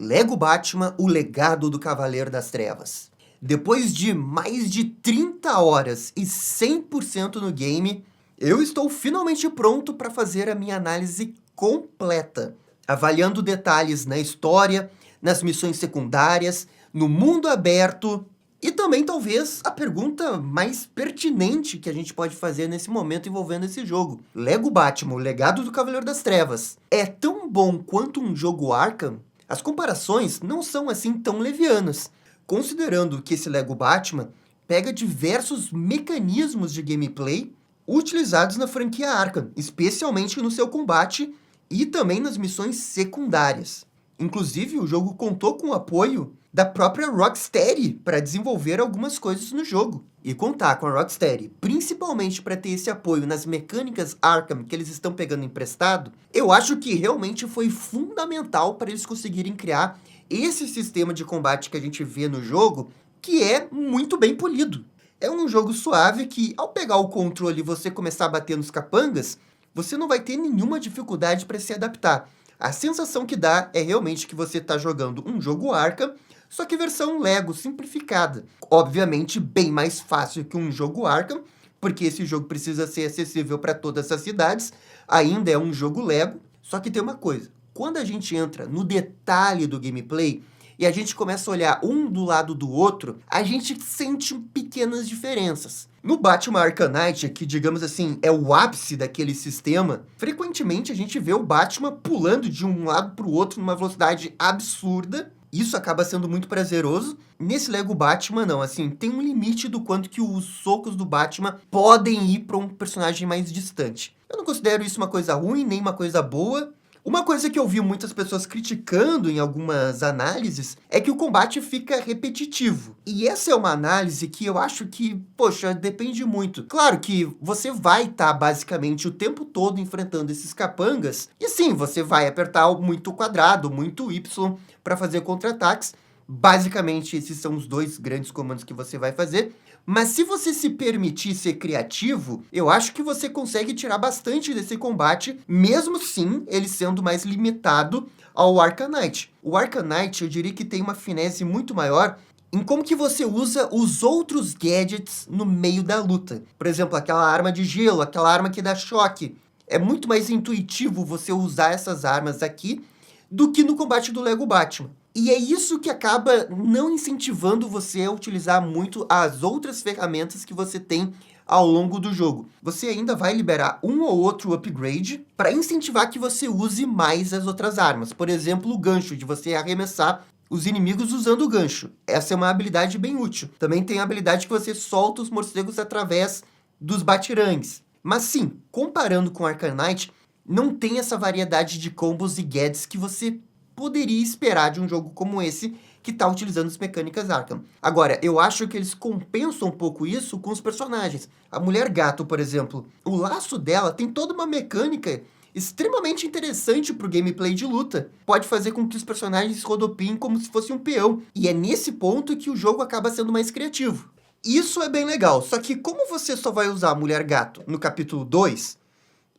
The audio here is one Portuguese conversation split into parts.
Lego Batman, o legado do Cavaleiro das Trevas. Depois de mais de 30 horas e 100% no game, eu estou finalmente pronto para fazer a minha análise completa, avaliando detalhes na história, nas missões secundárias, no mundo aberto e também talvez a pergunta mais pertinente que a gente pode fazer nesse momento envolvendo esse jogo. Lego Batman, o legado do Cavaleiro das Trevas, é tão bom quanto um jogo Arkham? As comparações não são assim tão levianas, considerando que esse Lego Batman pega diversos mecanismos de gameplay utilizados na franquia Arkham, especialmente no seu combate e também nas missões secundárias. Inclusive, o jogo contou com o apoio da própria Rocksteady para desenvolver algumas coisas no jogo. E contar com a Rocksteady, principalmente para ter esse apoio nas mecânicas Arkham que eles estão pegando emprestado, eu acho que realmente foi fundamental para eles conseguirem criar esse sistema de combate que a gente vê no jogo, que é muito bem polido. É um jogo suave que, ao pegar o controle e você começar a bater nos capangas, você não vai ter nenhuma dificuldade para se adaptar. A sensação que dá é realmente que você está jogando um jogo Arkham, só que versão Lego simplificada. Obviamente, bem mais fácil que um jogo Arkham, porque esse jogo precisa ser acessível para todas as cidades, ainda é um jogo Lego, só que tem uma coisa. Quando a gente entra no detalhe do gameplay e a gente começa a olhar um do lado do outro, a gente sente pequenas diferenças. No Batman Arkham Knight, que digamos assim é o ápice daquele sistema, frequentemente a gente vê o Batman pulando de um lado para o outro numa velocidade absurda. Isso acaba sendo muito prazeroso. Nesse Lego Batman, não. Assim, tem um limite do quanto que os socos do Batman podem ir para um personagem mais distante. Eu não considero isso uma coisa ruim, nem uma coisa boa. Uma coisa que eu vi muitas pessoas criticando em algumas análises é que o combate fica repetitivo. E essa é uma análise que eu acho que, poxa, depende muito. Claro que você vai estar basicamente o tempo todo enfrentando esses capangas, e sim, você vai apertar muito quadrado, muito Y para fazer contra-ataques. Basicamente, esses são os dois grandes comandos que você vai fazer. Mas se você se permitir ser criativo, eu acho que você consegue tirar bastante desse combate, mesmo sim ele sendo mais limitado ao Arkham Knight. O Arkham Knight, eu diria que tem uma finesse muito maior em como que você usa os outros gadgets no meio da luta. Por exemplo, aquela arma de gelo, aquela arma que dá choque. É muito mais intuitivo você usar essas armas aqui do que no combate do Lego Batman. E é isso que acaba não incentivando você a utilizar muito as outras ferramentas que você tem ao longo do jogo. Você ainda vai liberar um ou outro upgrade para incentivar que você use mais as outras armas. Por exemplo, o gancho, de você arremessar os inimigos usando o gancho. Essa é uma habilidade bem útil. Também tem a habilidade que você solta os morcegos através dos batirangues. Mas sim, comparando com Arkham Knight, não tem essa variedade de combos e gadgets que você poderia esperar de um jogo como esse, que está utilizando as mecânicas Arkham. Agora, eu acho que eles compensam um pouco isso com os personagens. A Mulher Gato, por exemplo, o laço dela tem toda uma mecânica extremamente interessante para o gameplay de luta. Pode fazer com que os personagens rodopiem como se fosse um peão. E é nesse ponto que o jogo acaba sendo mais criativo. Isso é bem legal, só que como você só vai usar a Mulher Gato no capítulo 2,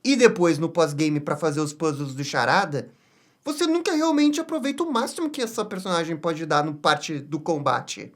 e depois no pós-game para fazer os puzzles do Charada, você nunca realmente aproveita o máximo que essa personagem pode dar no parte do combate.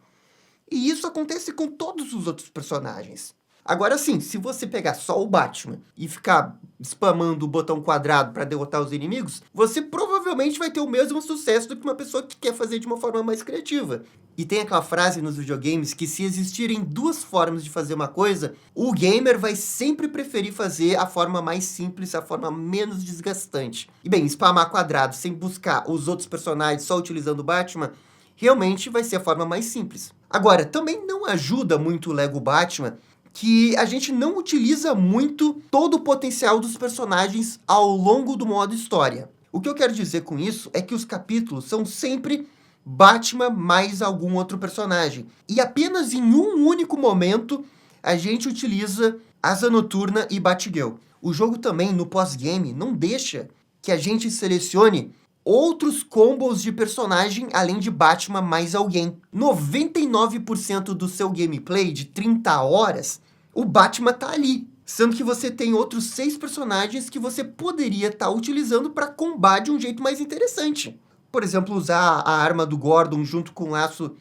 E isso acontece com todos os outros personagens. Agora sim, se você pegar só o Batman e ficar spamando o botão quadrado para derrotar os inimigos, você provavelmente vai ter o mesmo sucesso do que uma pessoa que quer fazer de uma forma mais criativa. E tem aquela frase nos videogames que se existirem duas formas de fazer uma coisa, o gamer vai sempre preferir fazer a forma mais simples, a forma menos desgastante. E bem, spamar quadrado sem buscar os outros personagens só utilizando o Batman, realmente vai ser a forma mais simples. Agora, também não ajuda muito o Lego Batman que a gente não utiliza muito todo o potencial dos personagens ao longo do modo história. O que eu quero dizer com isso é que os capítulos são sempre Batman mais algum outro personagem. E apenas em um único momento a gente utiliza Asa Noturna e Batgirl. O jogo também, no pós-game, não deixa que a gente selecione outros combos de personagem além de Batman mais alguém. 99% do seu gameplay de 30 horas, o Batman tá ali. Sendo que você tem outros 6 personagens que você poderia estar utilizando para combater de um jeito mais interessante. por exemplo, usar a arma do Gordon junto com o laço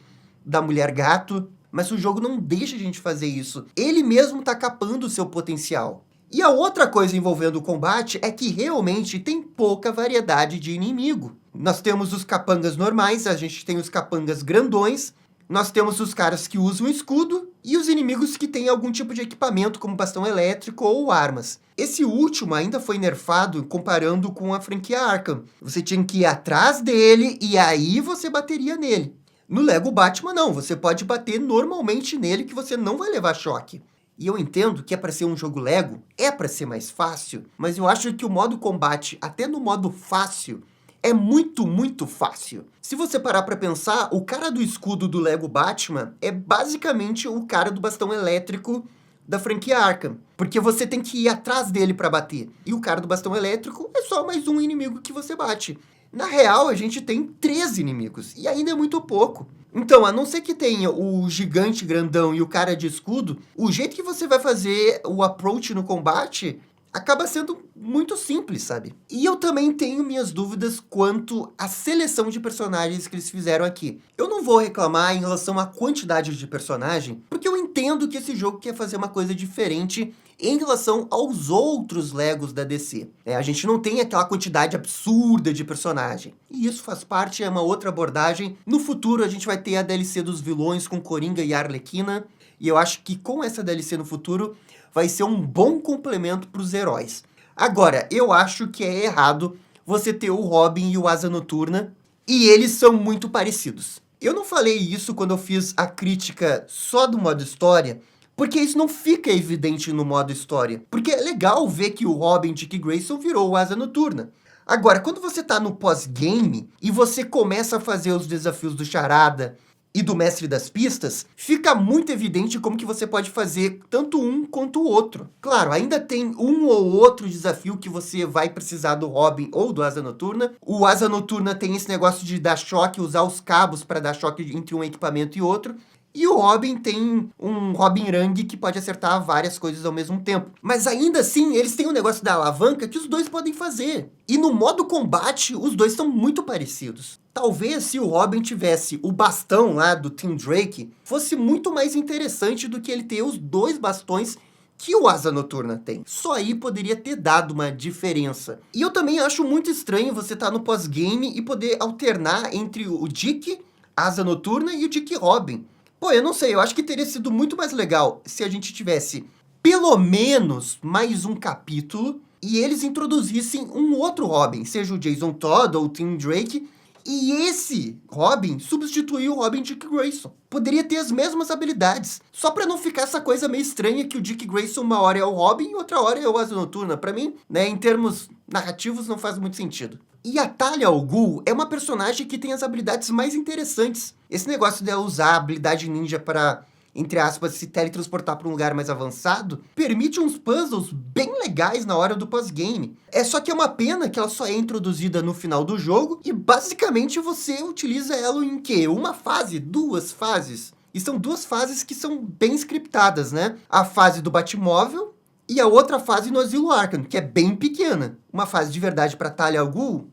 da Mulher Gato, mas o jogo não deixa a gente fazer isso. Ele mesmo tá capando o seu potencial. E a outra coisa envolvendo o combate é que realmente tem pouca variedade de inimigo. Nós temos os capangas normais, a gente tem os capangas grandões, nós temos os caras que usam escudo e os inimigos que têm algum tipo de equipamento, como bastão elétrico ou armas. Esse último ainda foi nerfado comparando com a franquia Arkham. Você tinha que ir atrás dele e aí você bateria nele. No Lego Batman não, você pode bater normalmente nele que você não vai levar choque. E eu entendo que é para ser um jogo Lego, é para ser mais fácil, mas eu acho que o modo combate, até no modo fácil, é muito, muito fácil. Se você parar para pensar, o cara do escudo do Lego Batman é basicamente o cara do bastão elétrico da franquia Arkham, porque você tem que ir atrás dele para bater. E o cara do bastão elétrico é só mais um inimigo que você bate. Na real, a gente tem 3 inimigos, e ainda é muito pouco. Então, a não ser que tenha o gigante grandão e o cara de escudo, o jeito que você vai fazer o approach no combate acaba sendo muito simples, sabe? E eu também tenho minhas dúvidas quanto à seleção de personagens que eles fizeram aqui. Eu não vou reclamar em relação à quantidade de personagem, porque eu entendo que esse jogo quer fazer uma coisa diferente em relação aos outros Legos da DC. A gente não tem aquela quantidade absurda de personagem. E isso faz parte, é uma outra abordagem. No futuro a gente vai ter a DLC dos vilões com Coringa e Arlequina, e eu acho que com essa DLC no futuro vai ser um bom complemento para os heróis. Agora, eu acho que é errado você ter o Robin e o Asa Noturna, e eles são muito parecidos. Eu não falei isso quando eu fiz a crítica só do modo história, porque isso não fica evidente no modo história. Porque é legal ver que o Robin Dick Grayson virou o Asa Noturna. Agora, quando você tá no pós-game e você começa a fazer os desafios do Charada e do Mestre das Pistas, fica muito evidente como que você pode fazer tanto um quanto o outro. Claro, ainda tem um ou outro desafio que você vai precisar do Robin ou do Asa Noturna. O Asa Noturna tem esse negócio de dar choque, usar os cabos para dar choque entre um equipamento e outro. E o Robin tem um Robin Rang que pode acertar várias coisas ao mesmo tempo. Mas ainda assim, eles têm um negócio da alavanca que os dois podem fazer. E no modo combate, os dois são muito parecidos. Talvez se o Robin tivesse o bastão lá do Tim Drake, fosse muito mais interessante do que ele ter os 2 bastões que o Asa Noturna tem. Só aí poderia ter dado uma diferença. E eu também acho muito estranho você estar no pós-game e poder alternar entre o Dick, Asa Noturna e o Dick Robin. Pô, eu não sei, eu acho que teria sido muito mais legal se a gente tivesse pelo menos mais um capítulo e eles introduzissem um outro Robin, seja o Jason Todd ou o Tim Drake, e esse Robin substituir o Robin Dick Grayson. Poderia ter as mesmas habilidades, só pra não ficar essa coisa meio estranha que o Dick Grayson uma hora é o Robin e outra hora é o Asa Noturna. Pra mim, né, em termos narrativos, não faz muito sentido. E a Talia al Ghul é uma personagem que tem as habilidades mais interessantes. Esse negócio dela usar a habilidade ninja para, entre aspas, se teletransportar para um lugar mais avançado, permite uns puzzles bem legais na hora do pós-game. É só que é uma pena que ela só é introduzida no final do jogo e basicamente você utiliza ela em quê? Uma fase? 2 fases? E são 2 fases que são bem scriptadas, né? A fase do Batmóvel e a outra fase no Asilo Arkham, que é bem pequena. Uma fase de verdade para Talia al Ghul,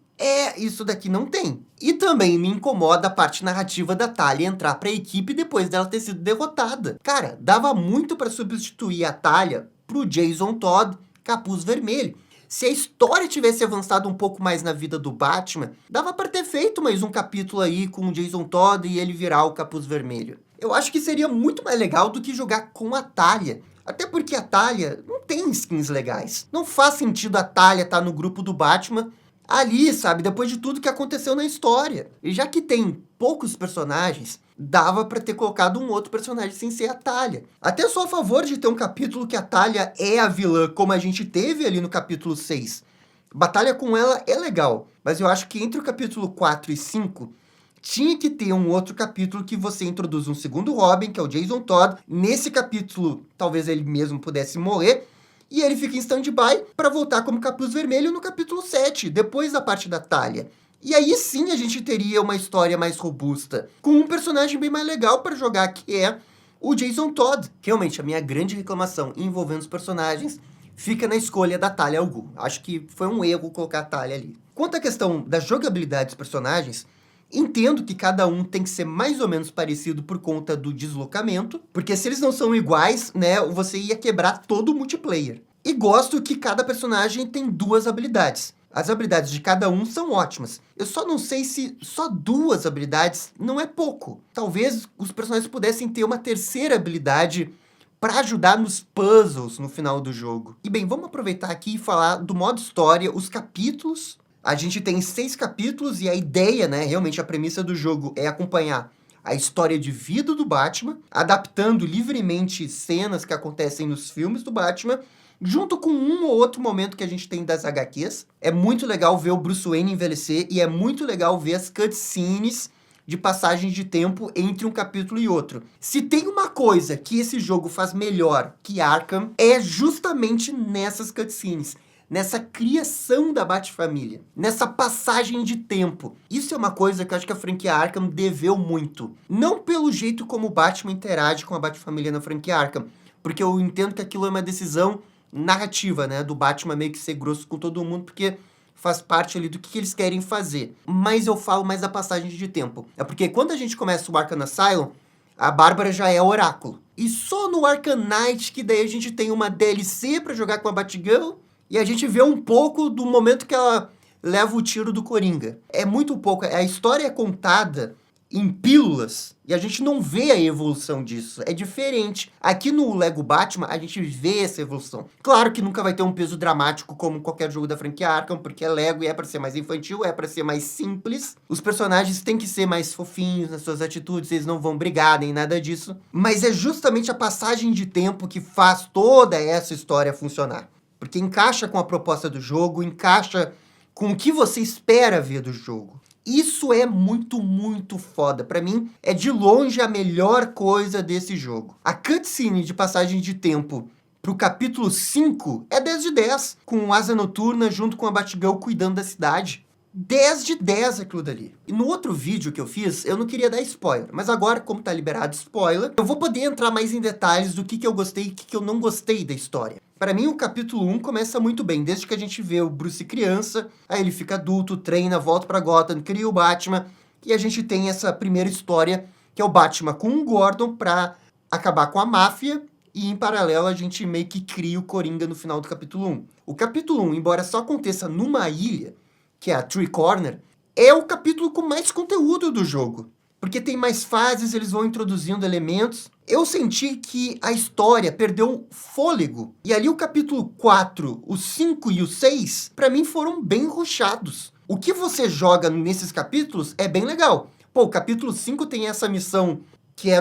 isso daqui não tem. E também me incomoda a parte narrativa da Talia entrar pra equipe depois dela ter sido derrotada. Cara, dava muito pra substituir a Talia pro Jason Todd, Capuz Vermelho. Se a história tivesse avançado um pouco mais na vida do Batman, dava pra ter feito mais um capítulo aí com o Jason Todd e ele virar o Capuz Vermelho. Eu acho que seria muito mais legal do que jogar com a Talia. Até porque a Talia não tem skins legais. Não faz sentido a Talia estar no grupo do Batman ali, sabe, depois de tudo que aconteceu na história. E já que tem poucos personagens, dava pra ter colocado um outro personagem sem ser a Talia. Até sou a favor de ter um capítulo que a Talia é a vilã, como a gente teve ali no capítulo 6. Batalha com ela é legal, mas eu acho que entre o capítulo 4 e 5, tinha que ter um outro capítulo que você introduz um segundo Robin, que é o Jason Todd. Nesse capítulo, talvez ele mesmo pudesse morrer, e ele fica em stand-by para voltar como Capuz Vermelho no capítulo 7, depois da parte da Talia. E aí sim a gente teria uma história mais robusta, com um personagem bem mais legal para jogar, que é o Jason Todd. Realmente, a minha grande reclamação envolvendo os personagens fica na escolha da Talia al Ghul. Acho que foi um erro colocar a Talia ali. Quanto à questão da jogabilidade dos personagens, entendo que cada um tem que ser mais ou menos parecido por conta do deslocamento, porque se eles não são iguais, né, você ia quebrar todo o multiplayer. E gosto que cada personagem tem 2 habilidades. As habilidades de cada um são ótimas. Eu só não sei se só 2 habilidades não é pouco. Talvez os personagens pudessem ter uma terceira habilidade para ajudar nos puzzles no final do jogo. E bem, vamos aproveitar aqui e falar do modo história, os capítulos. A gente tem 6 capítulos e a ideia, né, realmente a premissa do jogo é acompanhar a história de vida do Batman, adaptando livremente cenas que acontecem nos filmes do Batman, junto com um ou outro momento que a gente tem das HQs. É muito legal ver o Bruce Wayne envelhecer e é muito legal ver as cutscenes de passagem de tempo entre um capítulo e outro. Se tem uma coisa que esse jogo faz melhor que Arkham, é justamente nessas cutscenes, nessa criação da Bat-família, nessa passagem de tempo. Isso é uma coisa que eu acho que a franquia Arkham deveu muito. Não pelo jeito como o Batman interage com a Bat-família na franquia Arkham, porque eu entendo que aquilo é uma decisão narrativa, né, do Batman meio que ser grosso com todo mundo, porque faz parte ali do que eles querem fazer. Mas eu falo mais da passagem de tempo. É porque quando a gente começa o Arkham Asylum, a Bárbara já é oráculo. E só no Arkham Knight que daí a gente tem uma DLC pra jogar com a Batgirl, e a gente vê um pouco do momento que ela leva o tiro do Coringa. É muito pouco. A história é contada em pílulas, e a gente não vê a evolução disso. É diferente. Aqui no Lego Batman, a gente vê essa evolução. Claro que nunca vai ter um peso dramático como qualquer jogo da franquia Arkham, porque é Lego e é pra ser mais infantil, é pra ser mais simples. Os personagens têm que ser mais fofinhos nas suas atitudes, eles não vão brigar nem nada disso. Mas é justamente a passagem de tempo que faz toda essa história funcionar. Porque encaixa com a proposta do jogo, encaixa com o que você espera ver do jogo. Isso é muito, muito foda. Pra mim, é de longe a melhor coisa desse jogo. A cutscene de passagem de tempo pro capítulo 5 é 10 de 10, com Asa Noturna junto com a Batgirl cuidando da cidade. 10 de 10 aquilo dali. E no outro vídeo que eu fiz, eu não queria dar spoiler, mas agora, como tá liberado spoiler, eu vou poder entrar mais em detalhes do que eu gostei e o que eu não gostei da história. Para mim, o capítulo 1 começa muito bem, desde que a gente vê o Bruce criança, aí ele fica adulto, treina, volta pra Gotham, cria o Batman, e a gente tem essa primeira história, que é o Batman com o Gordon pra acabar com a máfia, e em paralelo a gente meio que cria o Coringa no final do capítulo 1. O capítulo 1, embora só aconteça numa ilha, que é a Tree Corner, é o capítulo com mais conteúdo do jogo. Porque tem mais fases, eles vão introduzindo elementos. Eu senti que a história perdeu fôlego. E ali o capítulo 4, o 5 e o 6, pra mim foram bem rushados. O que você joga nesses capítulos é bem legal. Pô, o capítulo 5 tem essa missão que é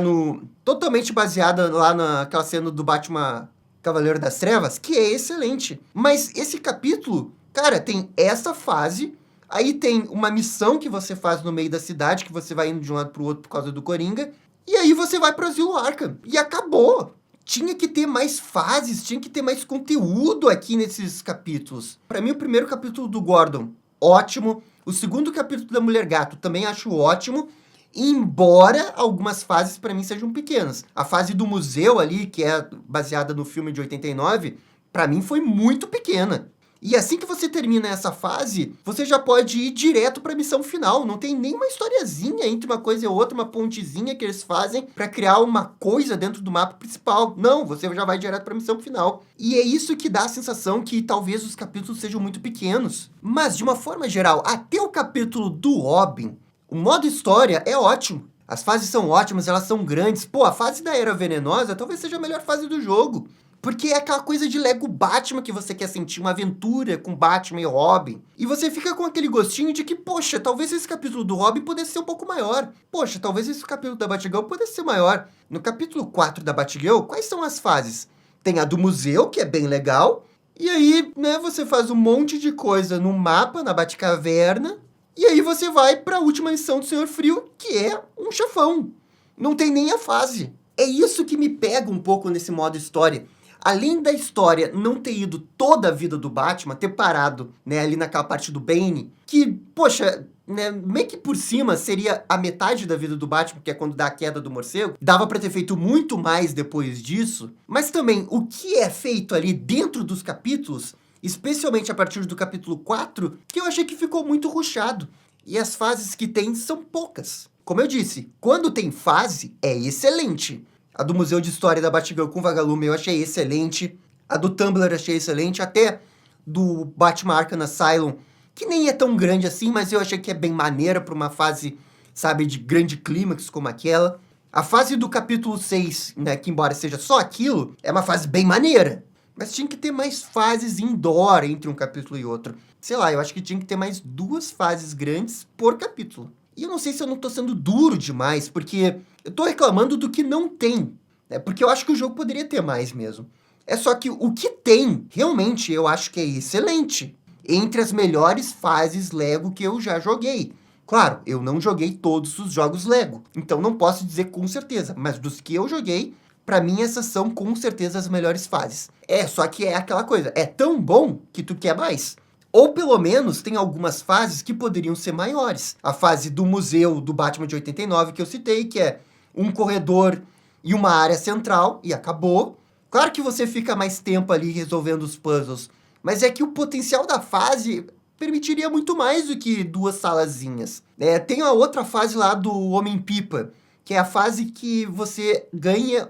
totalmente baseada lá naquela cena do Batman Cavaleiro das Trevas, que é excelente. Mas esse capítulo, cara, tem essa fase, aí tem uma missão que você faz no meio da cidade, que você vai indo de um lado pro outro por causa do Coringa, e aí você vai pro Asilo Arkham. E acabou. Tinha que ter mais fases, tinha que ter mais conteúdo aqui nesses capítulos. Pra mim, o primeiro capítulo do Gordon, ótimo. O segundo capítulo da Mulher Gato, também acho ótimo. Embora algumas fases pra mim sejam pequenas. A fase do museu ali, que é baseada no filme de 89, pra mim foi muito pequena. E assim que você termina essa fase, você já pode ir direto pra missão final. Não tem nem uma historiazinha entre uma coisa e outra, uma pontezinha que eles fazem pra criar uma coisa dentro do mapa principal. Não, você já vai direto pra missão final. E é isso que dá a sensação que talvez os capítulos sejam muito pequenos. Mas, de uma forma geral, até o capítulo do Robin, o modo história é ótimo. As fases são ótimas, elas são grandes. Pô, a fase da Era Venenosa talvez seja a melhor fase do jogo. Porque é aquela coisa de Lego Batman que você quer sentir, uma aventura com Batman e Robin. E você fica com aquele gostinho de que, poxa, talvez esse capítulo do Robin pudesse ser um pouco maior. Poxa, talvez esse capítulo da Batgirl pudesse ser maior. No capítulo 4 da Batgirl, quais são as fases? Tem a do museu, que é bem legal. E aí, né, você faz um monte de coisa no mapa, na Batcaverna. E aí você vai pra última missão do Senhor Frio, que é um chefão. Não tem nem a fase. É isso que me pega um pouco nesse modo história. Além da história não ter ido toda a vida do Batman, ter parado, né, ali naquela parte do Bane, que, poxa, né, meio que por cima seria a metade da vida do Batman, que é quando dá a queda do morcego. Dava pra ter feito muito mais depois disso. Mas também, o que é feito ali dentro dos capítulos especialmente a partir do capítulo 4, que eu achei que ficou muito rushado. E as fases que tem são poucas. Como eu disse, quando tem fase, é excelente. A do Museu de História da Batgirl com Vagalume eu achei excelente. A do Tumblr achei excelente. Até do Batman Arkham Asylum, que nem é tão grande assim, mas eu achei que é bem maneira para uma fase, sabe, de grande clímax como aquela. A fase do capítulo 6, né, que embora seja só aquilo, é uma fase bem maneira. Mas tinha que ter mais fases indoor entre um capítulo e outro. Sei lá, eu acho que tinha que ter mais 2 fases grandes por capítulo. E eu não sei se eu não tô sendo duro demais, porque eu tô reclamando do que não tem, né? Porque eu acho que o jogo poderia ter mais mesmo. É só que o que tem, realmente, eu acho que é excelente. Entre as melhores fases Lego que eu já joguei. Claro, eu não joguei todos os jogos Lego, então não posso dizer com certeza, mas dos que eu joguei, pra mim essas são com certeza as melhores fases. Só que é aquela coisa, é tão bom que tu quer mais. Ou pelo menos tem algumas fases que poderiam ser maiores. A fase do museu do Batman de 89 que eu citei, que é um corredor e uma área central, e acabou. Claro que você fica mais tempo ali resolvendo os puzzles, mas é que o potencial da fase permitiria muito mais do que 2 salazinhas. Tem a outra fase lá do Homem-Pipa, que é a fase que você ganha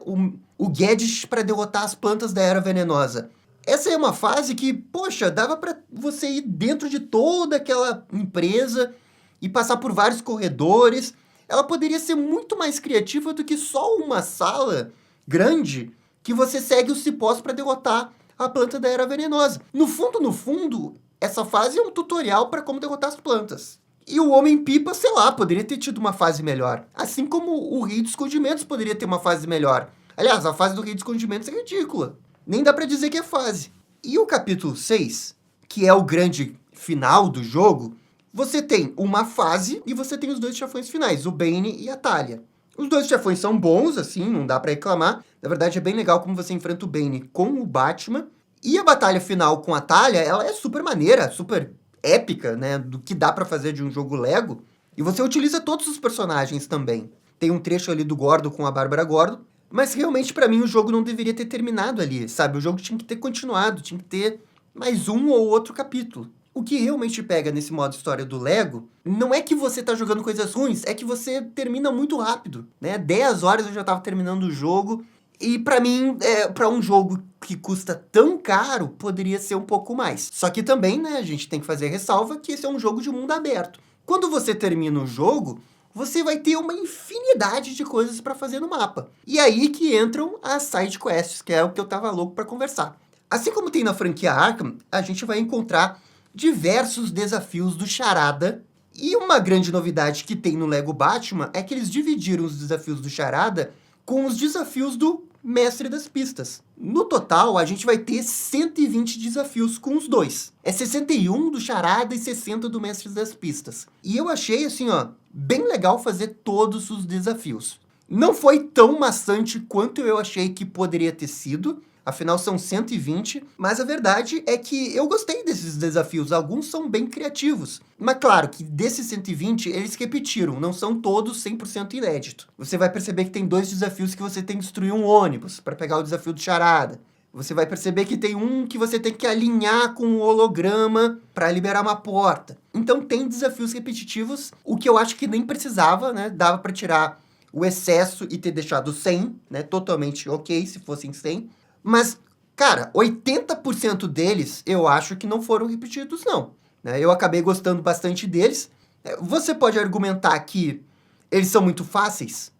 o gadget para derrotar as plantas da Era Venenosa. Essa é uma fase que, poxa, dava para você ir dentro de toda aquela empresa e passar por vários corredores. Ela poderia ser muito mais criativa do que só uma sala grande que você segue os cipós para derrotar a planta da Era Venenosa. No fundo, essa fase é um tutorial para como derrotar as plantas. E o Homem-Pipa, sei lá, poderia ter tido uma fase melhor. Assim como o Rio de Escondimentos poderia ter uma fase melhor. Aliás, a fase do Rio de Escondimentos é ridícula. Nem dá pra dizer que é fase. E o capítulo 6, que é o grande final do jogo, você tem uma fase e você tem os 2 chefões finais, o Bane e a Talia. Os 2 chefões são bons, assim, não dá pra reclamar. Na verdade, é bem legal como você enfrenta o Bane com o Batman. E a batalha final com a Talia, ela é super maneira, super épica, né, do que dá pra fazer de um jogo Lego. E você utiliza todos os personagens também. Tem um trecho ali do Gordo com a Bárbara Gordon, mas realmente pra mim o jogo não deveria ter terminado ali, sabe? O jogo tinha que ter continuado, tinha que ter mais um ou outro capítulo. O que realmente pega nesse modo história do Lego não é que você tá jogando coisas ruins, é que você termina muito rápido, né? 10 horas eu já tava terminando o jogo. E pra mim, pra um jogo que custa tão caro, poderia ser um pouco mais. Só que também, né, a gente tem que fazer ressalva que esse é um jogo de mundo aberto. Quando você termina o jogo, você vai ter uma infinidade de coisas pra fazer no mapa. E aí que entram as side quests, que é o que eu tava louco pra conversar. Assim como tem na franquia Arkham, a gente vai encontrar diversos desafios do Charada. E uma grande novidade que tem no Lego Batman é que eles dividiram os desafios do Charada com os desafios do Mestre das Pistas. No total, a gente vai ter 120 desafios com os 2. É 61 do Charada e 60 do Mestre das Pistas. E eu achei, assim, ó, bem legal fazer todos os desafios. Não foi tão maçante quanto eu achei que poderia ter sido. Afinal, são 120, mas a verdade é que eu gostei desses desafios. Alguns são bem criativos. Mas claro que desses 120, eles repetiram, não são todos 100% inédito. Você vai perceber que tem 2 desafios que você tem que destruir um ônibus para pegar o desafio do Charada. Você vai perceber que tem um que você tem que alinhar com um holograma para liberar uma porta. Então tem desafios repetitivos, o que eu acho que nem precisava, né? Dava para tirar o excesso e ter deixado 100, né? Totalmente ok se fossem 100. Mas, cara, 80% deles eu acho que não foram repetidos, não. Eu acabei gostando bastante deles. Você pode argumentar que eles são muito fáceis?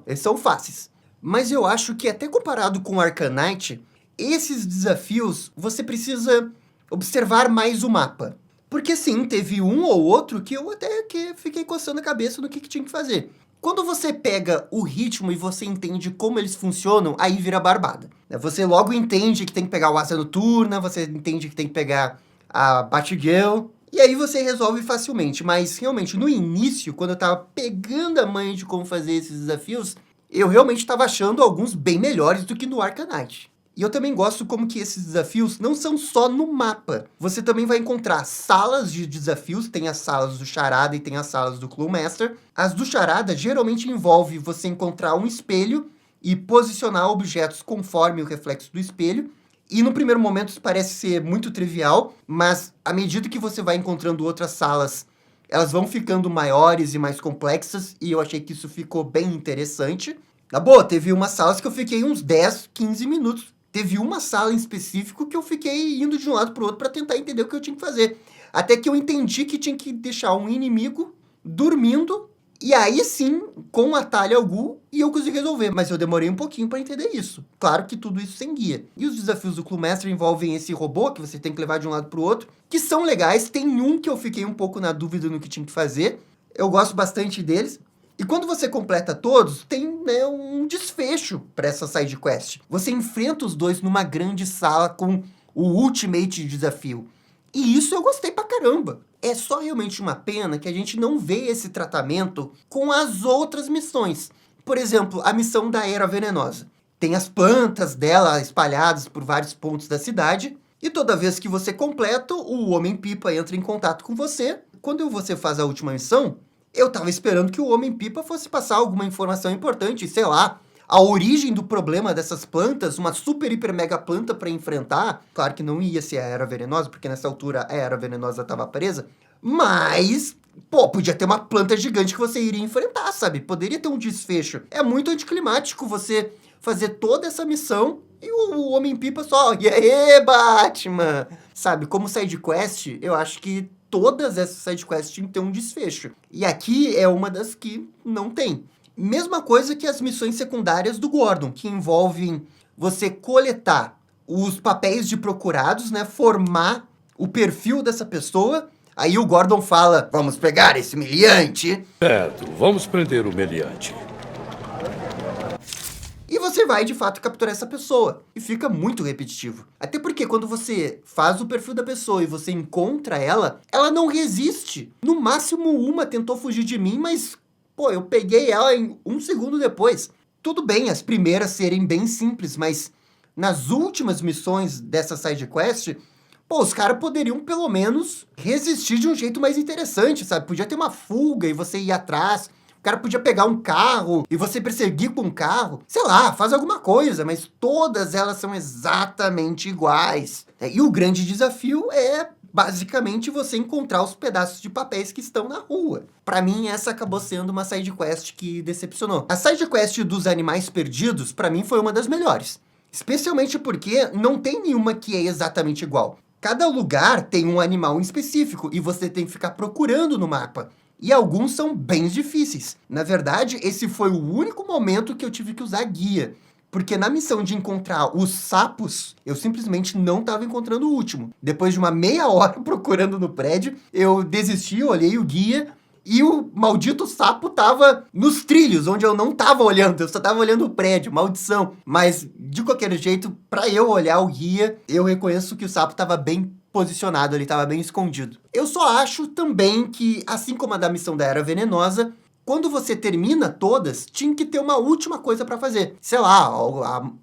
Eles são fáceis. Mas eu acho que até comparado com Arcanite, esses desafios você precisa observar mais o mapa. Porque sim, teve um ou outro que eu até que fiquei coçando a cabeça do que tinha que fazer. Quando você pega o ritmo e você entende como eles funcionam, aí vira barbada. Você logo entende que tem que pegar o Asa Noturna, você entende que tem que pegar a Batgirl, e aí você resolve facilmente. Mas realmente, no início, quando eu tava pegando a manha de como fazer esses desafios, eu realmente tava achando alguns bem melhores do que no Arcanite. E eu também gosto como que esses desafios não são só no mapa. Você também vai encontrar salas de desafios, tem as salas do Charada e tem as salas do Clue Master. As do Charada geralmente envolve você encontrar um espelho e posicionar objetos conforme o reflexo do espelho. E no primeiro momento isso parece ser muito trivial, mas à medida que você vai encontrando outras salas, elas vão ficando maiores e mais complexas, e eu achei que isso ficou bem interessante. Na boa, teve umas salas que eu fiquei uns 10, 15 minutos. Teve uma sala em específico que eu fiquei indo de um lado pro outro para tentar entender o que eu tinha que fazer. Até que eu entendi que tinha que deixar um inimigo dormindo, e aí sim, com atalho algum, e eu consegui resolver. Mas eu demorei um pouquinho para entender isso. Claro que tudo isso sem guia. E os desafios do Clue Master envolvem esse robô que você tem que levar de um lado pro outro, que são legais. Tem um que eu fiquei um pouco na dúvida no que tinha que fazer. Eu gosto bastante deles. E quando você completa todos, tem, né, um desfecho para essa side quest. Você enfrenta os dois numa grande sala com o Ultimate Desafio. E isso eu gostei pra caramba. É só realmente uma pena que a gente não vê esse tratamento com as outras missões. Por exemplo, a missão da Era Venenosa. Tem as plantas dela espalhadas por vários pontos da cidade, e toda vez que você completa, o Homem-Pipa entra em contato com você. Quando você faz a última missão, eu tava esperando que o Homem-Pipa fosse passar alguma informação importante, sei lá, a origem do problema dessas plantas, uma super, hiper, mega planta para enfrentar. Claro que não ia ser a Era Venenosa, porque nessa altura a Era Venenosa estava presa. Mas, pô, podia ter uma planta gigante que você iria enfrentar, sabe? Poderia ter um desfecho. É muito anticlimático você fazer toda essa missão e o Homem-Pipa só... E aí, Batman? Sabe, como side quest, eu acho que todas essas side quests tinham que ter um desfecho. E aqui é uma das que não tem. Mesma coisa que as missões secundárias do Gordon, que envolvem você coletar os papéis de procurados, né? Formar o perfil dessa pessoa. Aí o Gordon fala, vamos pegar esse meliante. Certo, vamos prender o meliante. E você vai, de fato, capturar essa pessoa. E fica muito repetitivo. Até porque quando você faz o perfil da pessoa e você encontra ela, ela não resiste. No máximo, uma tentou fugir de mim, mas... pô, eu peguei ela em 1 segundo depois. Tudo bem as primeiras serem bem simples, mas nas últimas missões dessa side quest, pô, os caras poderiam pelo menos resistir de um jeito mais interessante, sabe? Podia ter uma fuga e você ir atrás. O cara podia pegar um carro e você perseguir com um carro. Sei lá, faz alguma coisa, mas todas elas são exatamente iguais. E o grande desafio é... basicamente, você encontrar os pedaços de papéis que estão na rua. Pra mim, essa acabou sendo uma side quest que decepcionou. A side quest dos animais perdidos, pra mim, foi uma das melhores. Especialmente porque não tem nenhuma que é exatamente igual. Cada lugar tem um animal em específico e você tem que ficar procurando no mapa. E alguns são bem difíceis. Na verdade, esse foi o único momento que eu tive que usar guia. Porque na missão de encontrar os sapos, eu simplesmente não estava encontrando o último. Depois de uma meia hora procurando no prédio, eu desisti, olhei o guia e o maldito sapo tava nos trilhos, onde eu não tava olhando, eu só tava olhando o prédio, maldição. Mas, de qualquer jeito, para eu olhar o guia, eu reconheço que o sapo tava bem posicionado, ele tava bem escondido. Eu só acho também que, assim como a da missão da Era Venenosa, quando você termina todas, tinha que ter uma última coisa para fazer. Sei lá,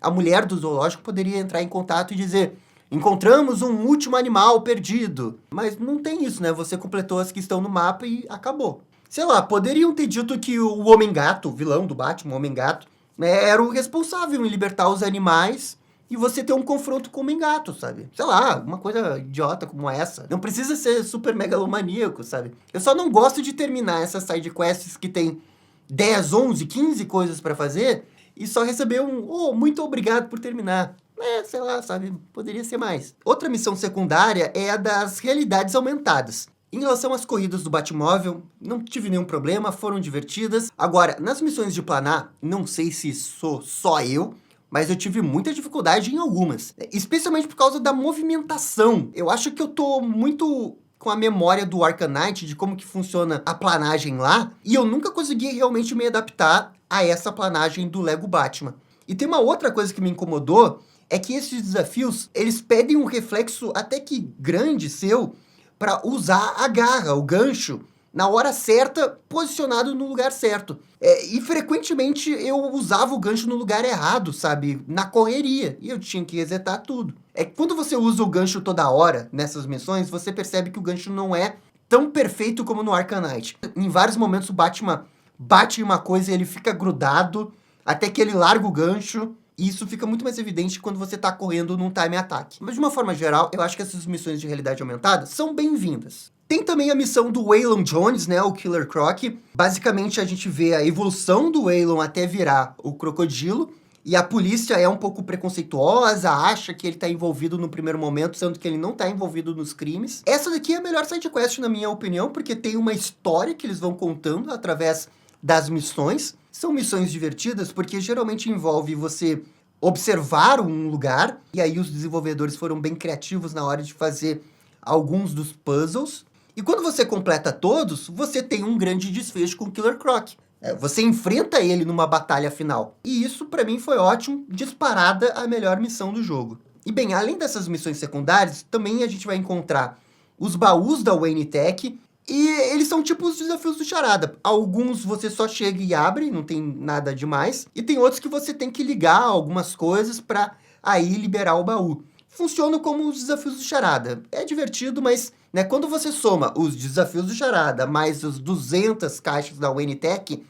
a mulher do zoológico poderia entrar em contato e dizer: encontramos um último animal perdido. Mas não tem isso, né? Você completou as que estão no mapa e acabou. Sei lá, poderiam ter dito que o Homem-Gato, o vilão do Batman, o Homem-Gato, né, era o responsável em libertar os animais e você ter um confronto com o Homem-Gato, sabe? Sei lá, uma coisa idiota como essa. Não precisa ser super megalomaníaco, sabe? Eu só não gosto de terminar essas side quests que tem 10, 11, 15 coisas pra fazer e só receber um, oh, muito obrigado por terminar. Sei lá, sabe? Poderia ser mais. Outra missão secundária é a das realidades aumentadas. Em relação às corridas do Batmóvel, não tive nenhum problema, foram divertidas. Agora, nas missões de planar, não sei se sou só eu, mas eu tive muita dificuldade em algumas. Especialmente por causa da movimentação. Eu acho que eu tô muito com a memória do Arcanite, de como que funciona a planagem lá, e eu nunca consegui realmente me adaptar a essa planagem do Lego Batman. E tem uma outra coisa que me incomodou, é que esses desafios, eles pedem um reflexo até que grande seu para usar a garra, o gancho, na hora certa, posicionado no lugar certo. E frequentemente eu usava o gancho no lugar errado, sabe? Na correria. E eu tinha que resetar tudo. Quando você usa o gancho toda hora nessas missões, você percebe que o gancho não é tão perfeito como no Arcanite. Em vários momentos o Batman bate em uma coisa e ele fica grudado, até que ele larga o gancho. E isso fica muito mais evidente quando você tá correndo num time attack. Mas de uma forma geral, eu acho que essas missões de realidade aumentada são bem-vindas. Tem também a missão do Waylon Jones, né, o Killer Croc. Basicamente, a gente vê a evolução do Waylon até virar o crocodilo. E a polícia é um pouco preconceituosa, acha que ele tá envolvido no primeiro momento, sendo que ele não tá envolvido nos crimes. Essa daqui é a melhor sidequest, na minha opinião, porque tem uma história que eles vão contando através das missões. São missões divertidas porque geralmente envolve você observar um lugar, e aí os desenvolvedores foram bem criativos na hora de fazer alguns dos puzzles. E quando você completa todos, você tem um grande desfecho com o Killer Croc. Você enfrenta ele numa batalha final. E isso, pra mim, foi ótimo, disparada a melhor missão do jogo. E bem, além dessas missões secundárias, também a gente vai encontrar os baús da Wayne Tech, e eles são tipo os desafios do Charada. Alguns você só chega e abre, não tem nada demais. E tem outros que você tem que ligar algumas coisas pra aí liberar o baú. Funcionam como os desafios do Charada. É divertido, mas né, quando você soma os desafios do Charada mais as 200 caixas da Wayne Tech,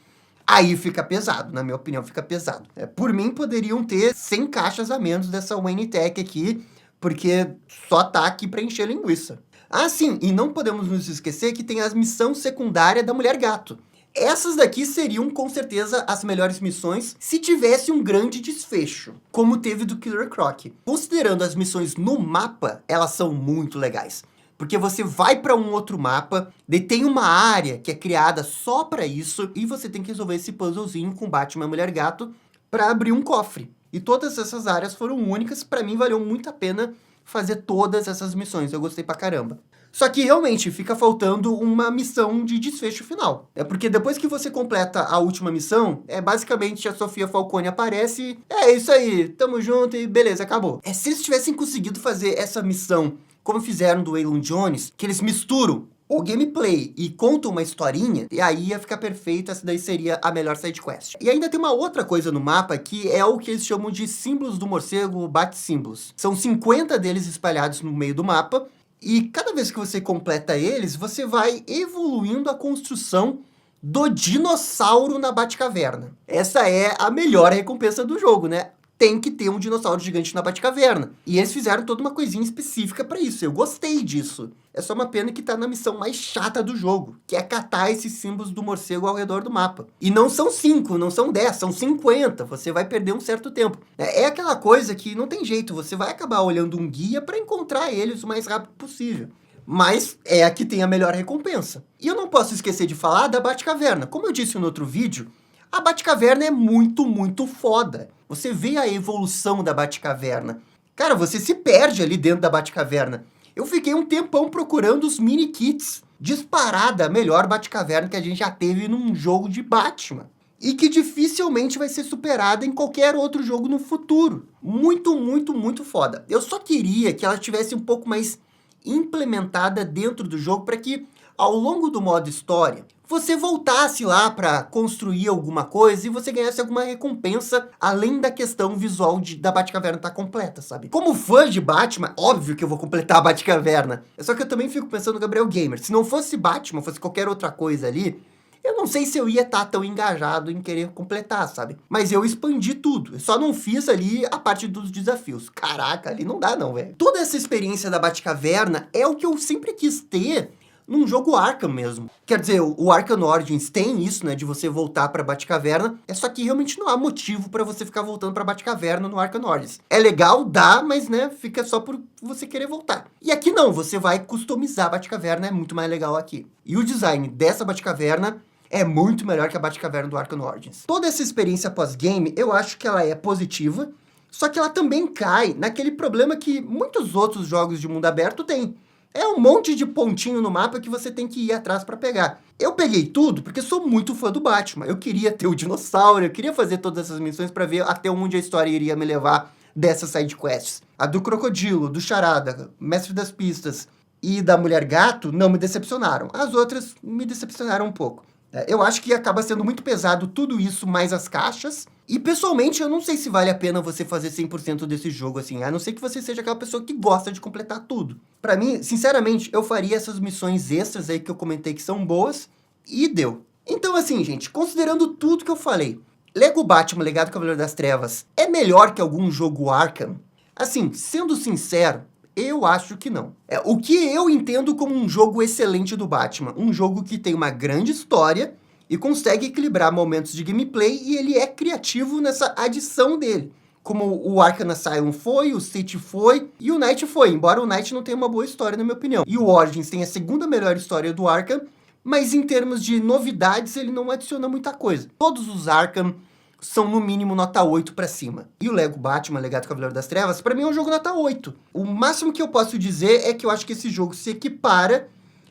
aí fica pesado, na minha opinião, fica pesado. Por mim, poderiam ter 100 caixas a menos dessa Wayne Tech aqui, porque só tá aqui pra encher linguiça. Ah, sim, e não podemos nos esquecer que tem a missão secundária da Mulher Gato. Essas daqui seriam, com certeza, as melhores missões se tivesse um grande desfecho, como teve do Killer Croc. Considerando as missões no mapa, elas são muito legais. Porque você vai para um outro mapa, daí tem uma área que é criada só para isso, e você tem que resolver esse puzzlezinho com Batman e Mulher Gato para abrir um cofre. E todas essas áreas foram únicas, para mim valeu muito a pena fazer todas essas missões, eu gostei pra caramba. Só que realmente fica faltando uma missão de desfecho final. Porque depois que você completa a última missão, basicamente a Sofia Falcone aparece, é isso aí, tamo junto e beleza, acabou. Se eles tivessem conseguido fazer essa missão como fizeram do Waylon Jones, que eles misturam o gameplay e contam uma historinha, e aí ia ficar perfeito, essa daí seria a melhor sidequest. E ainda tem uma outra coisa no mapa, que é o que eles chamam de símbolos do morcego, bate-símbolos. São 50 deles espalhados no meio do mapa, e cada vez que você completa eles, você vai evoluindo a construção do dinossauro na Batcaverna. Essa é a melhor recompensa do jogo, né? Tem que ter um dinossauro gigante na Batcaverna. E eles fizeram toda uma coisinha específica pra isso. Eu gostei disso. É só uma pena que tá na missão mais chata do jogo, que é catar esses símbolos do morcego ao redor do mapa. E não são 5, não são 10, são 50. Você vai perder um certo tempo. É aquela coisa que não tem jeito, você vai acabar olhando um guia pra encontrar eles o mais rápido possível. Mas é a que tem a melhor recompensa. E eu não posso esquecer de falar da Batcaverna. Como eu disse no outro vídeo, a Batcaverna é muito, muito foda. Você vê a evolução da Batcaverna. Cara, você se perde ali dentro da Batcaverna. Eu fiquei um tempão procurando os mini kits. Disparada a melhor Batcaverna que a gente já teve num jogo de Batman. E que dificilmente vai ser superada em qualquer outro jogo no futuro. Muito, muito, muito foda. Eu só queria que ela tivesse um pouco mais implementada dentro do jogo para que, ao longo do modo história, você voltasse lá para construir alguma coisa e você ganhasse alguma recompensa, além da questão visual da Batcaverna estar completa, sabe? Como fã de Batman, óbvio que eu vou completar a Batcaverna. Só que eu também fico pensando no Gabriel Gamer. Se não fosse Batman, fosse qualquer outra coisa ali, eu não sei se eu ia estar tão engajado em querer completar, sabe? Mas eu expandi tudo. Eu só não fiz ali a parte dos desafios. Caraca, ali não dá não, velho. Toda essa experiência da Batcaverna é o que eu sempre quis ter num jogo Arkham mesmo. Quer dizer, o Arkham Origins tem isso, né, de você voltar pra Batcaverna, só que realmente não há motivo pra você ficar voltando pra Batcaverna no Arkham Origins. É legal, dá, mas, né, fica só por você querer voltar. E aqui não, você vai customizar a Batcaverna, é muito mais legal aqui. E o design dessa Batcaverna é muito melhor que a Batcaverna do Arkham Origins. Toda essa experiência pós-game, eu acho que ela é positiva, só que ela também cai naquele problema que muitos outros jogos de mundo aberto têm. É um monte de pontinho no mapa que você tem que ir atrás pra pegar. Eu peguei tudo porque sou muito fã do Batman. Eu queria ter o dinossauro, eu queria fazer todas essas missões pra ver até onde a história iria me levar dessas sidequests. A do Crocodilo, do Charada, Mestre das Pistas e da Mulher Gato não me decepcionaram. As outras me decepcionaram um pouco. Eu acho que acaba sendo muito pesado tudo isso, mais as caixas. E, pessoalmente, eu não sei se vale a pena você fazer 100% desse jogo, assim. A não ser que você seja aquela pessoa que gosta de completar tudo. Pra mim, sinceramente, eu faria essas missões extras aí que eu comentei que são boas. E deu. Então, assim, gente, considerando tudo que eu falei, Lego Batman Legado do Cavaleiro das Trevas é melhor que algum jogo Arkham? Assim, sendo sincero, eu acho que não. O que eu entendo como um jogo excelente do Batman, um jogo que tem uma grande história e consegue equilibrar momentos de gameplay, e ele é criativo nessa adição dele. Como o Arkham Asylum foi, o City foi, e o Knight foi, embora o Knight não tenha uma boa história, na minha opinião. E o Origins tem a segunda melhor história do Arkham, mas em termos de novidades, ele não adiciona muita coisa. Todos os Arkham são no mínimo nota 8 pra cima. E o Lego Batman Legado do Cavaleiro das Trevas, pra mim é um jogo nota 8. O máximo que eu posso dizer é que eu acho que esse jogo se equipara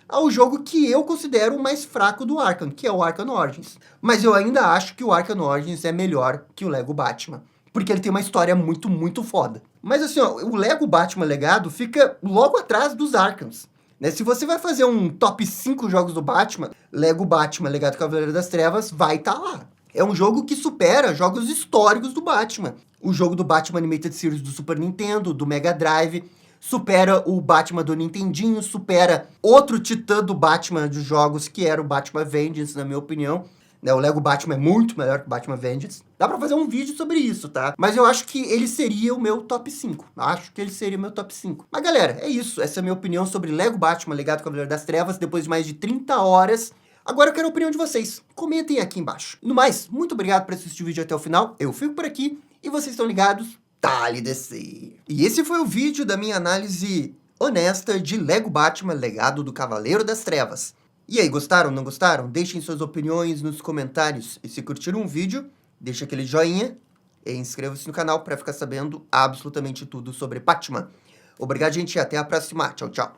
ao jogo que eu considero o mais fraco do Arkham, que é o Arkham Origins. Mas eu ainda acho que o Arkham Origins é melhor que o Lego Batman, porque ele tem uma história muito, muito foda. Mas assim, ó, o Lego Batman Legado fica logo atrás dos Arkhams. Né? Se você vai fazer um top 5 jogos do Batman, Lego Batman Legado do Cavaleiro das Trevas vai estar lá. É um jogo que supera jogos históricos do Batman. O jogo do Batman Animated Series do Super Nintendo, do Mega Drive, supera o Batman do Nintendinho, supera outro titã do Batman de jogos, que era o Batman Vengeance, na minha opinião. O Lego Batman é muito melhor que o Batman Vengeance. Dá pra fazer um vídeo sobre isso, tá? Mas eu acho que ele seria o meu top 5. Acho que ele seria o meu top 5. Mas galera, é isso. Essa é a minha opinião sobre Lego Batman Legado do Cavaleiro das Trevas, depois de mais de 30 horas. Agora eu quero a opinião de vocês. Comentem aqui embaixo. No mais, muito obrigado por assistir o vídeo até o final. Eu fico por aqui e vocês estão ligados? Dale DC. E esse foi o vídeo da minha análise honesta de Lego Batman Legado do Cavaleiro das Trevas. E aí, gostaram, não gostaram? Deixem suas opiniões nos comentários. E se curtiram o vídeo, deixa aquele joinha e inscreva-se no canal para ficar sabendo absolutamente tudo sobre Batman. Obrigado, gente, e até a próxima. Tchau, tchau.